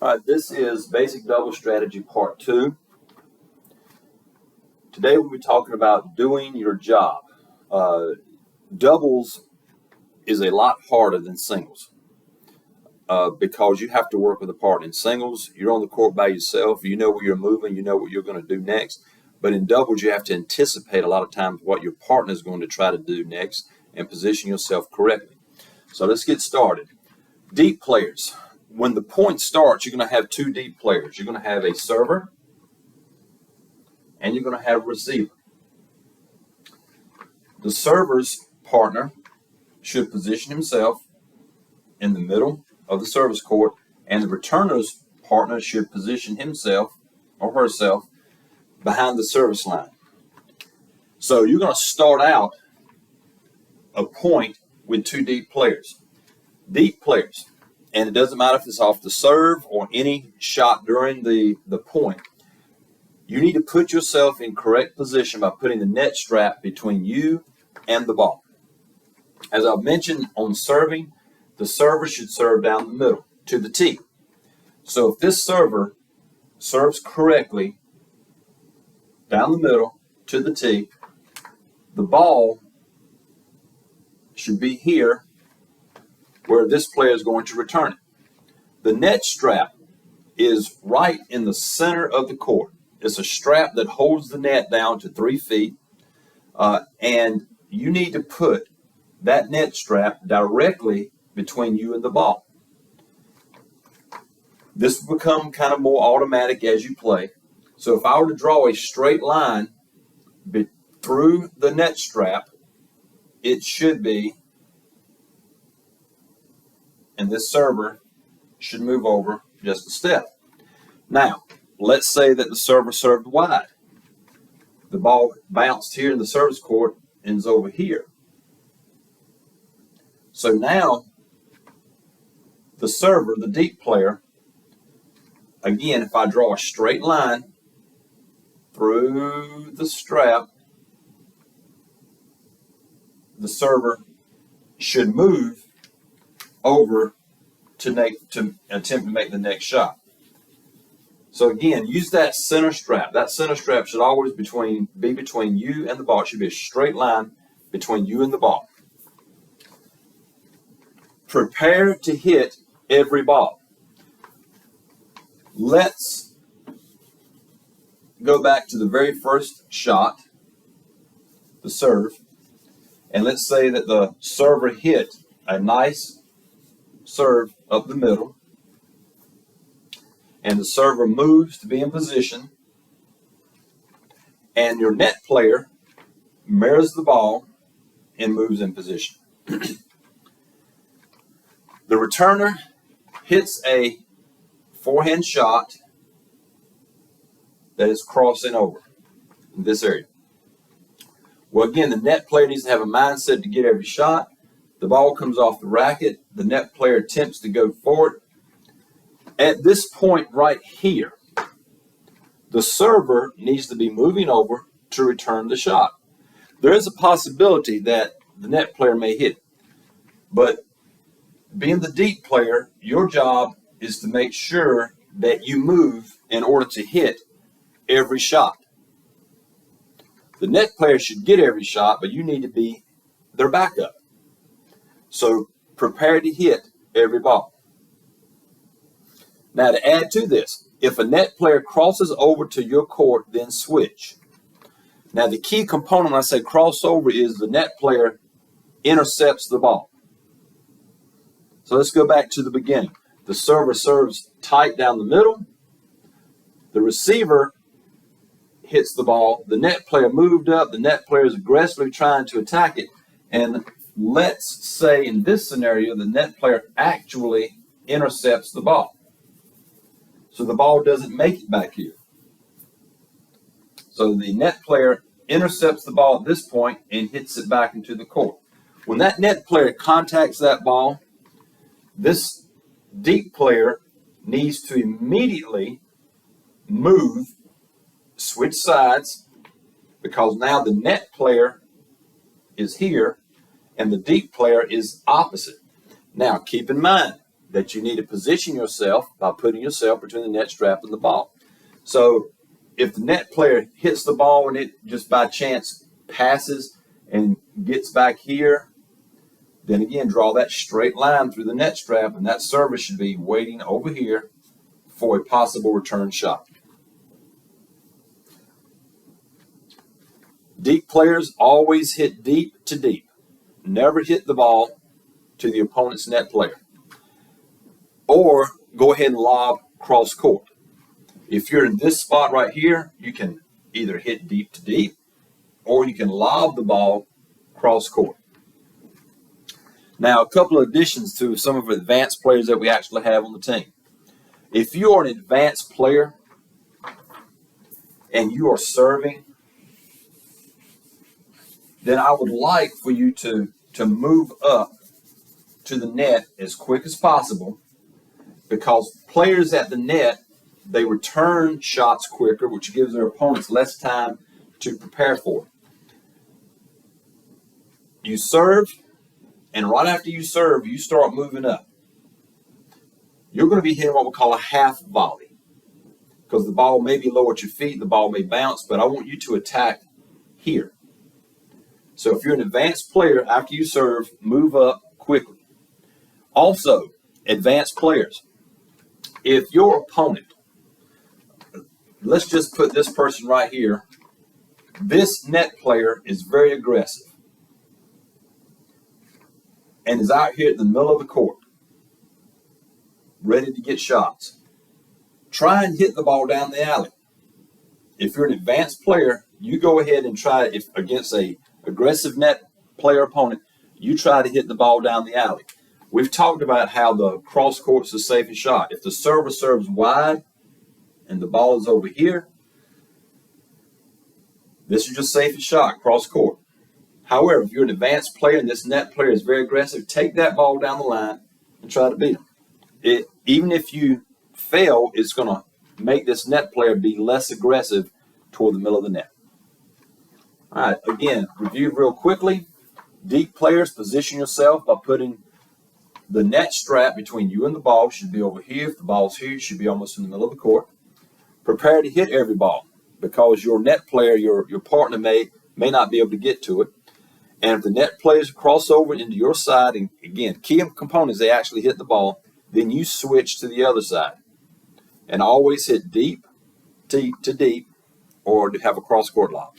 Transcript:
All right, this is Basic Double Strategy Part 2. Today we'll be talking about doing your job. Doubles is a lot harder than singles because you have to work with a partner. In singles, you're on the court by yourself. You know where you're moving. You know what you're going to do next. But in doubles, you have to anticipate a lot of times what your partner is going to try to do next and position yourself correctly. So let's get started. Deep players. When the point starts, you're going to have two deep players. You're going to have a server and you're going to have a receiver. The server's partner should position himself in the middle of the service court, and the returner's partner should position himself or herself behind the service line. So you're going to start out a point with two deep players. Deep players. And it doesn't matter if it's off the serve or any shot during the point. You need to put yourself in correct position by putting the net strap between you and the ball. As I've mentioned on serving, the server should serve down the middle to the tee. So if this server serves correctly down the middle to the tee, the ball should be here where this player is going to return it. The net strap is right in the center of the court. It's a strap that holds the net down to 3 feet, and you need to put that net strap directly between you and the ball. This will become kind of more automatic as you play. So if I were to draw a straight line through the net strap, it should be, and this server should move over just a step. Now, let's say that the server served wide. The ball bounced here in the service court and is over here. So now, the server, the deep player, again, if I draw a straight line through the strap, the server should move over to attempt to make the next shot. So again, use that center strap. That center strap should always be between you and the ball. It should be a straight line between you and the ball. Prepare to hit every ball. Let's go back to the very first shot, the serve, and let's say that the server hit a nice serve up the middle, and the server moves to be in position, and your net player mirrors the ball and moves in position. The returner hits a forehand shot that is crossing over in this area. Well, again, the net player needs to have a mindset to get every shot. The ball comes off the racket. The net player attempts to go forward. At this point right here, the server needs to be moving over to return the shot. There is a possibility that the net player may hit it, but being the deep player, your job is to make sure that you move in order to hit every shot. The net player should get every shot, but you need to be their backup. So prepare to hit every ball. Now to add to this, if a net player crosses over to your court, then switch. Now the key component when I say crossover is the net player intercepts the ball. So let's go back to the beginning. The server serves tight down the middle. The receiver hits the ball. The net player moved up. The net player is aggressively trying to attack it. And let's say in this scenario, the net player actually intercepts the ball. So the ball doesn't make it back here. So the net player intercepts the ball at this point and hits it back into the court. When that net player contacts that ball, this deep player needs to immediately move, switch sides, because now the net player is here and the deep player is opposite. Now, keep in mind, that you need to position yourself by putting yourself between the net strap and the ball. So if the net player hits the ball and it just by chance passes and gets back here, then again, draw that straight line through the net strap, and that server should be waiting over here for a possible return shot. Deep players always hit deep to deep. Never hit the ball to the opponent's net player. Or go ahead and lob cross court. If you're in this spot right here, you can either hit deep to deep, or you can lob the ball cross court. Now, a couple of additions to some of the advanced players that we actually have on the team. If you are an advanced player and you are serving, then I would like for you to move up to the net as quick as possible, because players at the net, they return shots quicker, which gives their opponents less time to prepare for. You serve, and right after you serve, you start moving up. You're going to be hitting what we call a half volley, because the ball may be low at your feet, the ball may bounce, but I want you to attack here. So if you're an advanced player, after you serve, move up quickly. Also, advanced players, if your opponent, let's just put this person right here, this net player is very aggressive and is out here in the middle of the court, ready to get shots. Try and hit the ball down the alley. If you're an advanced player, you go ahead and try, if against a aggressive net player opponent, you try to hit the ball down the alley. We've talked about how the cross court's the safest shot. If the server serves wide and the ball is over here, this is your safest shot, cross court. However, if you're an advanced player and this net player is very aggressive, take that ball down the line and try to beat him. Even if you fail, it's going to make this net player be less aggressive toward the middle of the net. All right, again, review real quickly. Deep players, position yourself by putting the net strap between you and the ball. Should be over here. If the ball's here, it should be almost in the middle of the court. Prepare to hit every ball, because your net player, your partner may not be able to get to it. And if the net players cross over into your side, and again, key components, they actually hit the ball, then you switch to the other side. And always hit deep to deep, or to have a cross-court lob.